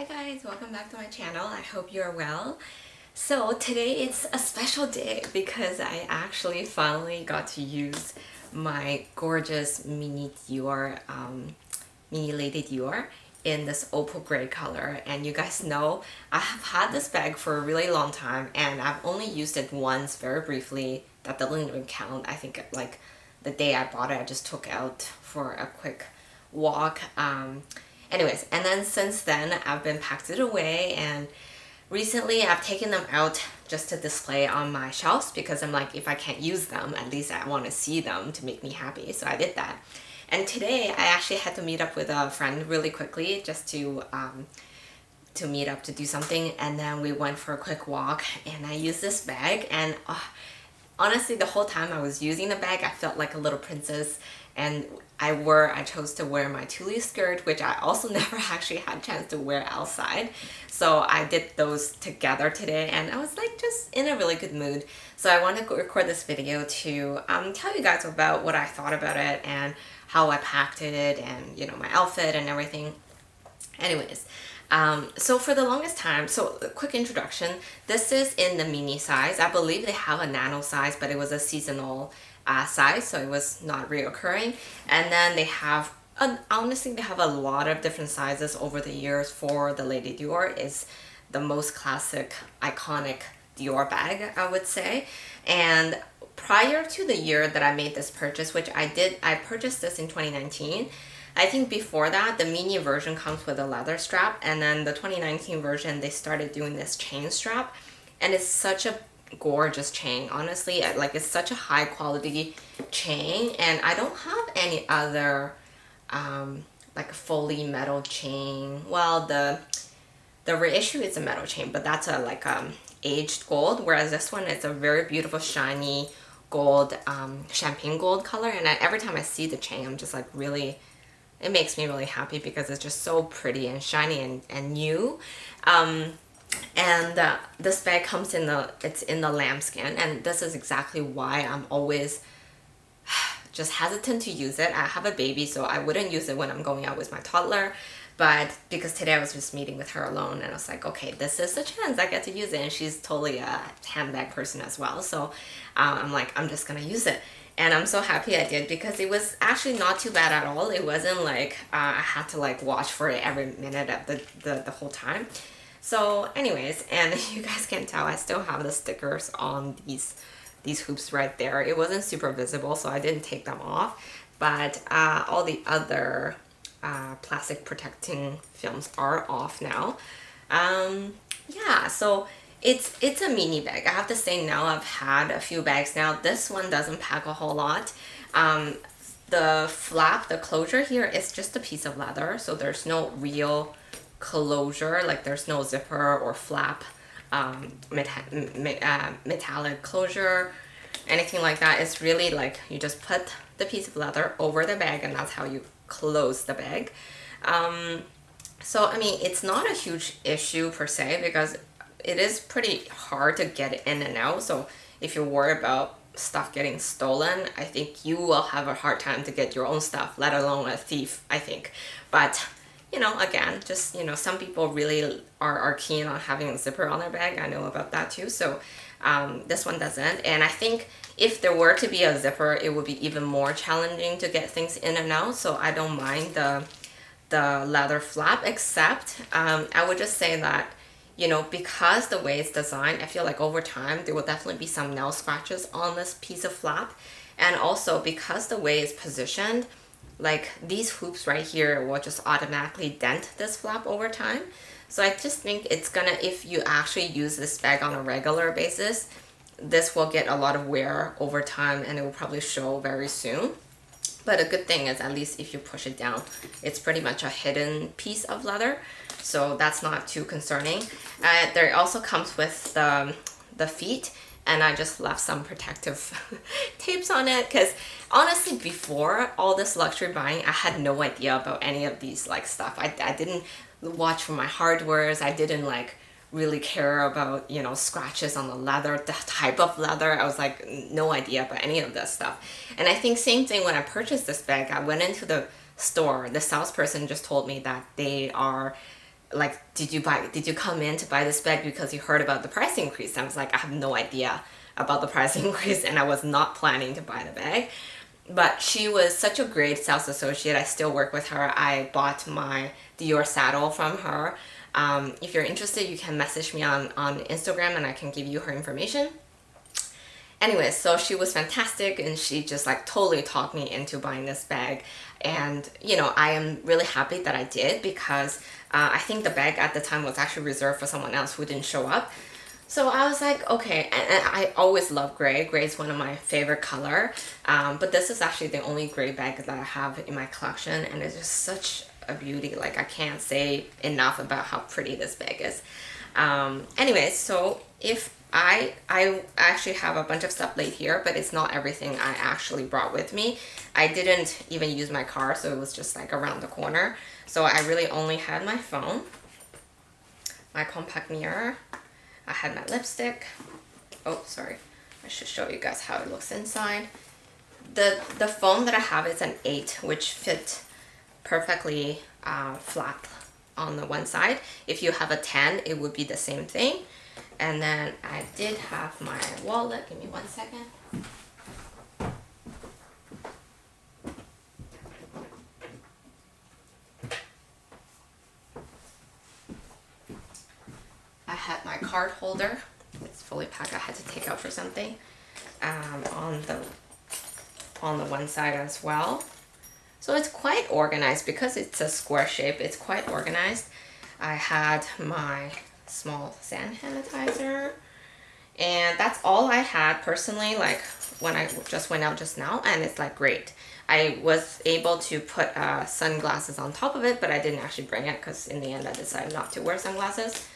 Hi guys, welcome back to my channel. I hope you're well. So today it's a special day because I actually finally got to use my gorgeous Mini Dior, Mini Lady Dior in this opal gray color. And you guys know I have had this bag for a really long time and I've only used it once very briefly. That doesn't even count. I think like the day I bought it, I just took out for a quick walk. Anyways, and then since then I've been packed it away, and recently I've taken them out just to display on my shelves because I'm like, if I can't use them, at least I want to see them to make me happy. So I did that. And today I actually had to meet up with a friend really quickly just to meet up to do something, and then we went for a quick walk and I used this bag, and honestly the whole time I was using the bag I felt like a little princess. And I chose to wear my tulle skirt, which I also never actually had a chance to wear outside. So I did those together today and I was like just in a really good mood. So I want to record this video to tell you guys about what I thought about it and how I packed it and, you know, my outfit and everything. Anyways, so for the longest time, so a quick introduction, this is in the mini size. I believe they have a nano size, but it was a seasonal size, so it was not reoccurring. And then they have, honestly, they have a lot of different sizes over the years. For the Lady Dior is the most classic, iconic Dior bag, I would say. And prior to the year that I made this purchase, which I purchased this in 2019. I think before that, the mini version comes with a leather strap, and then the 2019 version, they started doing this chain strap, and it's such a gorgeous chain. Honestly, like, it's such a high quality chain, and I don't have any other like fully metal chain. Well, the reissue is a metal chain, but that's a like aged gold, whereas this one is a very beautiful shiny gold, champagne gold color. And every time I see the chain, I'm just like really, it makes me really happy because it's just so pretty and shiny and new. This bag comes it's in the lambskin, and this is exactly why I'm always just hesitant to use it. I have a baby, so I wouldn't use it when I'm going out with my toddler. But because today I was just meeting with her alone, and I was like, okay, this is the chance I get to use it. And she's totally a handbag person as well. So I'm like, I'm just gonna use it. And I'm so happy I did because it was actually not too bad at all. It wasn't like I had to like watch for it every minute of the whole time. So anyways, and you guys can tell I still have the stickers on these hoops right there. It wasn't super visible, so I didn't take them off. But all the other plastic protecting films are off now. Yeah, so it's a mini bag. I have to say now I've had a few bags now. This one doesn't pack a whole lot. The flap, the closure here is just a piece of leather, so there's no real closure, like there's no zipper or flap, metallic closure, anything like that. It's really like you just put the piece of leather over the bag and that's how you close the bag. So I mean, it's not a huge issue per se because it is pretty hard to get in and out. So if you're worried about stuff getting stolen, I think you will have a hard time to get your own stuff, let alone a thief, I think. But you know, again, just, you know, some people really are keen on having a zipper on their bag. I know about that too. So this one doesn't. And I think if there were to be a zipper, it would be even more challenging to get things in and out. So I don't mind the leather flap, except I would just say that, you know, because the way it's designed, I feel like over time there will definitely be some nail scratches on this piece of flap. And also because the way it's positioned, like these hoops right here will just automatically dent this flap over time. So I just think it's gonna, if you actually use this bag on a regular basis, this will get a lot of wear over time and it will probably show very soon. But a good thing is, at least if you push it down, it's pretty much a hidden piece of leather, so that's not too concerning. There also comes with the feet, and I just left some protective tapes on it because honestly before all this luxury buying, I had no idea about any of these like stuff. I didn't watch for my hardwares. I didn't like really care about, you know, scratches on the leather, the type of leather. I was like, no idea about any of this stuff. And I think same thing when I purchased this bag. I went into the store, the salesperson just told me that they are like, did you come in to buy this bag because you heard about the price increase? I was like, I have no idea about the price increase, and I was not planning to buy the bag. But she was such a great sales associate. I still work with her. I bought my Dior saddle from her. If you're interested, you can message me on Instagram and I can give you her information. Anyway, so she was fantastic, and she just like totally talked me into buying this bag. And you know, I am really happy that I did, because I think the bag at the time was actually reserved for someone else who didn't show up. So I was like, okay, and I always love gray. Gray is one of my favorite color, but this is actually the only gray bag that I have in my collection, and it's just such a beauty. Like, I can't say enough about how pretty this bag is. Anyway, so if I actually have a bunch of stuff laid here, but it's not everything I actually brought with me. I didn't even use my car, so it was just like around the corner. So I really only had my phone, my compact mirror, I had my lipstick. Oh, sorry. I should show you guys how it looks inside. The phone that I have is an 8, which fit perfectly flat on the one side. If you have a 10, it would be the same thing. And then I did have my wallet. Give me 1 second. I had my card holder. It's fully packed. I had to take out for something. On the one side as well. So it's quite organized because it's a square shape. It's quite organized. I had my small hand sanitizer, and that's all I had personally, like when I just went out just now, and it's like great. I was able to put sunglasses on top of it, but I didn't actually bring it because in the end I decided not to wear sunglasses.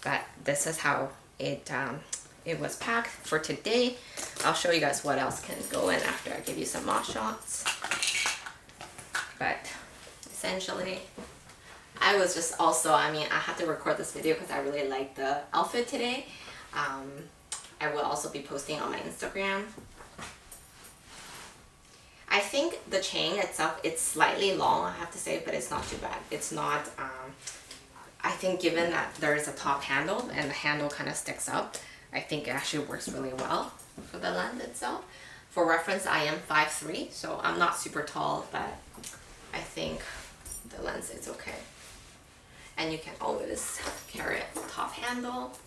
But this is how it was packed for today. I'll show you guys what else can go in after I give you some more shots. But essentially, I was just also, I mean, I had to record this video because I really like the outfit today. I will also be posting on my Instagram. I think the chain itself, it's slightly long, I have to say, but it's not too bad. It's not, I think given that there is a top handle and the handle kind of sticks up, I think it actually works really well for the lens itself. For reference, I am 5'3", so I'm not super tall, but I think the lens is okay. And you can always carry a top handle.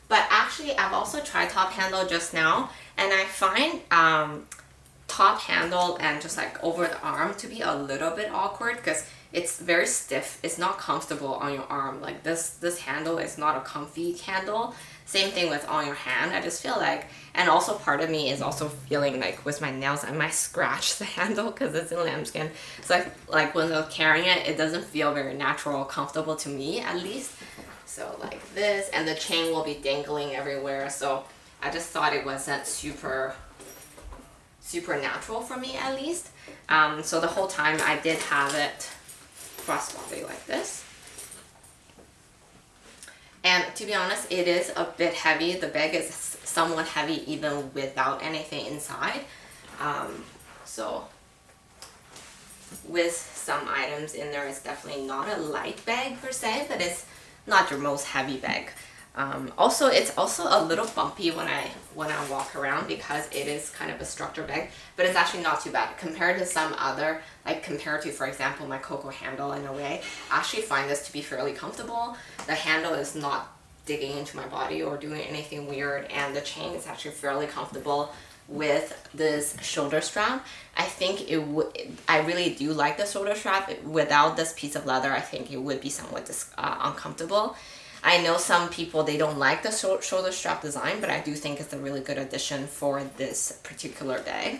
But actually, I've also tried top handle just now, and I find top handle and just like over the arm to be a little bit awkward because it's very stiff. It's not comfortable on your arm. Like this handle is not a comfy handle. Same thing with on your hand. I just feel like, and also part of me is also feeling like with my nails, I might scratch the handle because it's in lambskin. So like when I'm carrying it, it doesn't feel very natural or comfortable to me at least. So like this, and the chain will be dangling everywhere. So I just thought it wasn't super natural for me at least. So the whole time I did have it crossbody like this. And to be honest, it is a bit heavy. The bag is somewhat heavy even without anything inside. So with some items in there, it's definitely not a light bag per se, but it's not your most heavy bag. Also, it's also a little bumpy when I walk around because it is kind of a structured bag, but it's actually not too bad compared to some other, like compared to, for example, my Coco handle in a way. I actually find this to be fairly comfortable. The handle is not digging into my body or doing anything weird, and the chain is actually fairly comfortable with this shoulder strap. I think I really do like the shoulder strap. Without this piece of leather, I think it would be somewhat uncomfortable. I know some people, they don't like the shoulder strap design, but I do think it's a really good addition for this particular bag.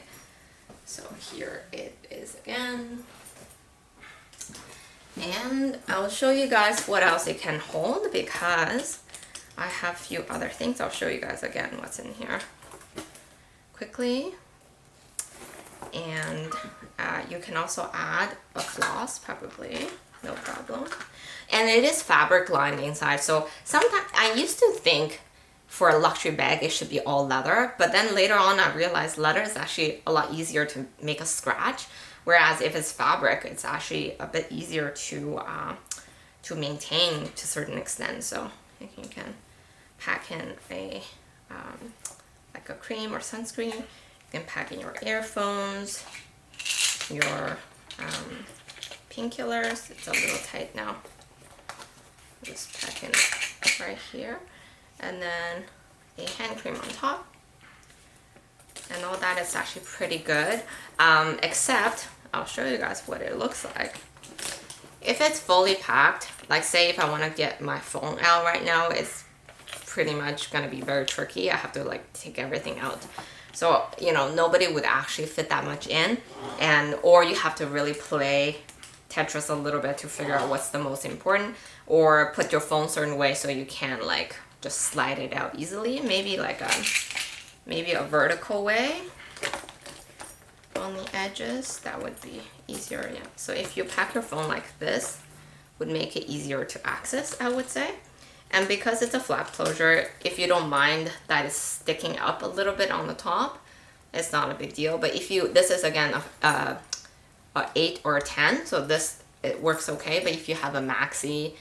So here it is again. And I'll show you guys what else it can hold because I have a few other things. I'll show you guys again what's in here quickly. And you can also add a floss probably, no problem. And it is fabric lined inside, so sometimes I used to think for a luxury bag it should be all leather, but then later on I realized leather is actually a lot easier to make a scratch. Whereas if it's fabric, it's actually a bit easier to maintain to a certain extent. So you can pack in a like a cream or sunscreen. You can pack in your earphones, your painkillers. It's a little tight now. Just pack in right here, and then a hand cream on top. And all that is actually pretty good, except I'll show you guys what it looks like. If it's fully packed, like say if I want to get my phone out right now, it's pretty much going to be very tricky. I have to like take everything out. So, you know, nobody would actually fit that much in, or you have to really play Tetris a little bit to figure out what's the most important, or put your phone certain way so you can like just slide it out easily. Maybe like a vertical way on the edges, that would be easier. Yeah, so if you pack your phone like this, would make it easier to access, I would say. And because it's a flap closure, if you don't mind that it's sticking up a little bit on the top, it's not a big deal. But if you, this is again a 8 or a 10, so this, it works okay. But if you have a maxi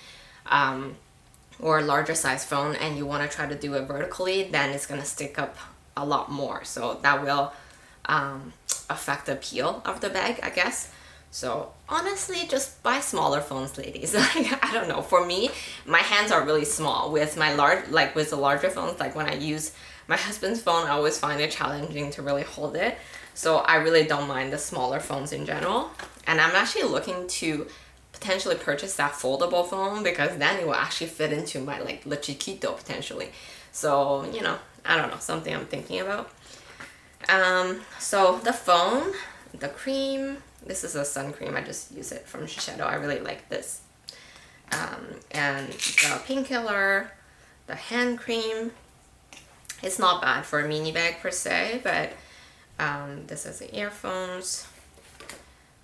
or a larger size phone and you want to try to do it vertically, then it's going to stick up a lot more. So that will affect the appeal of the bag, I guess. So honestly, just buy smaller phones, ladies. Like, I don't know. For me, my hands are really small. With my with the larger phones, like when I use my husband's phone, I always find it challenging to really hold it. So I really don't mind the smaller phones in general. And I'm actually looking to potentially purchase that foldable phone, because then it will actually fit into my like Le Chiquito potentially. So, you know, I don't know, something I'm thinking about. So the phone, the cream, this is a sun cream. I just use it from Shiseido. I really like this. And the painkiller, the hand cream. It's not bad for a mini bag per se, but this is the earphones,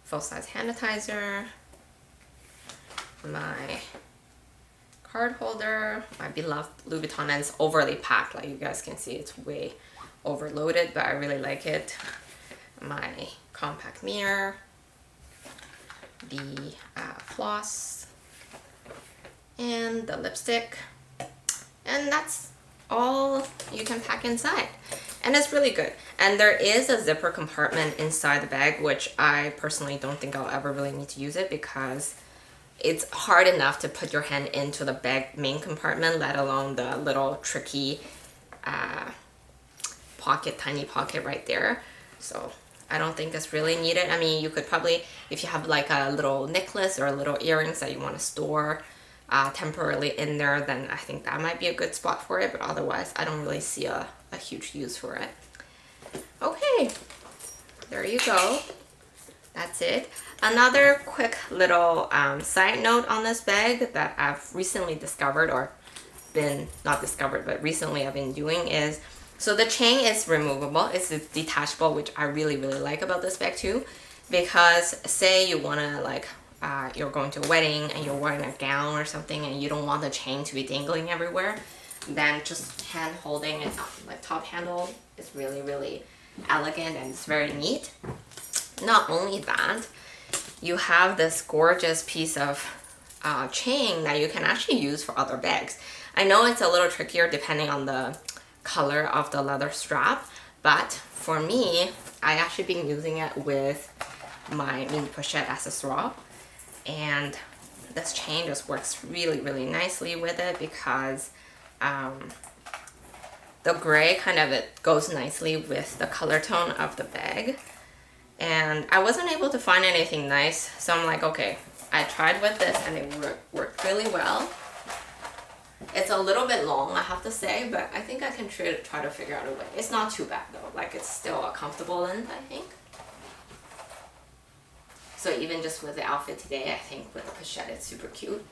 full-size hand sanitizer, my card holder, my beloved Louis Vuitton, and it's overly packed. Like you guys can see, it's way overloaded, but I really like it. My compact mirror, the floss, and the lipstick, and that's all you can pack inside. And it's really good. And there is a zipper compartment inside the bag, which I personally don't think I'll ever really need to use it, because it's hard enough to put your hand into the bag main compartment, let alone the little tricky pocket, tiny pocket right there. So I don't think it's really needed. I mean, you could probably, if you have like a little necklace or little earrings that you want to store temporarily in there, then I think that might be a good spot for it. But otherwise, I don't really see a huge use for it. Okay, there you go. That's it. Another quick little side note on this bag that I've recently discovered, or not discovered, but recently I've been doing is, so the chain is removable. It's detachable, which I really, really like about this bag too. Because say you want to like, you're going to a wedding and you're wearing a gown or something and you don't want the chain to be dangling everywhere, then just hand holding it, like top handle, is really, really elegant and it's very neat. Not only that, you have this gorgeous piece of chain that you can actually use for other bags. I know it's a little trickier depending on the color of the leather strap, but for me, I actually been using it with my Mini Pochette Azur, and this chain just works really, really nicely with it, because the gray kind of, it goes nicely with the color tone of the bag. And I wasn't able to find anything nice, so I'm like, okay, I tried with this and it worked really well. It's a little bit long, I have to say, but I think I can try to figure out a way. It's not too bad though, like it's still a comfortable length, I think. So even just with the outfit today, I think with the pochette, it's super cute.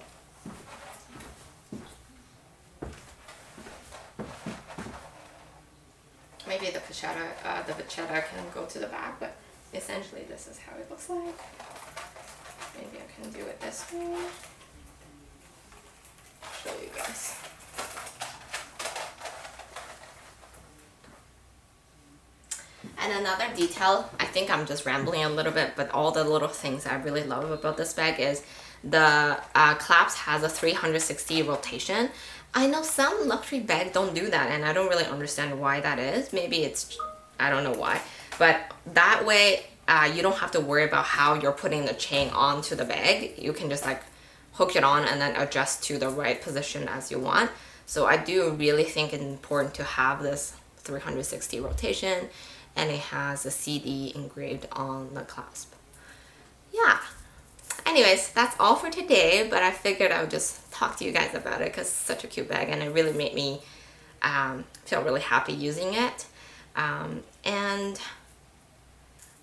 Maybe the pochette can go to the back, but essentially this is how it looks like. Maybe I can do it this way. Show you guys. And another detail, I think I'm just rambling a little bit, but all the little things I really love about this bag is the clasp has a 360 rotation. I know some luxury bags don't do that, and I don't really understand why that is. Maybe it's, I don't know why. But that way, you don't have to worry about how you're putting the chain onto the bag. You can just like hook it on and then adjust to the right position as you want. So I do really think it's important to have this 360 rotation, and it has a CD engraved on the clasp. Yeah. Anyways, that's all for today, but I figured I would just talk to you guys about it because it's such a cute bag and it really made me feel really happy using it. And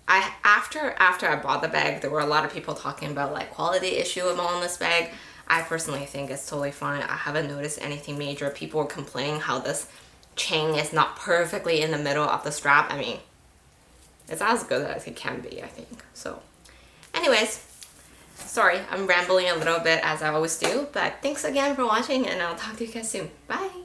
after I bought the bag, there were a lot of people talking about like quality issue on this bag. I personally think it's totally fine. I haven't noticed anything major. People were complaining how this chain is not perfectly in the middle of the strap. I mean, it's as good as it can be, I think. So anyways, sorry, I'm rambling a little bit as I always do, but thanks again for watching, and I'll talk to you guys soon. Bye!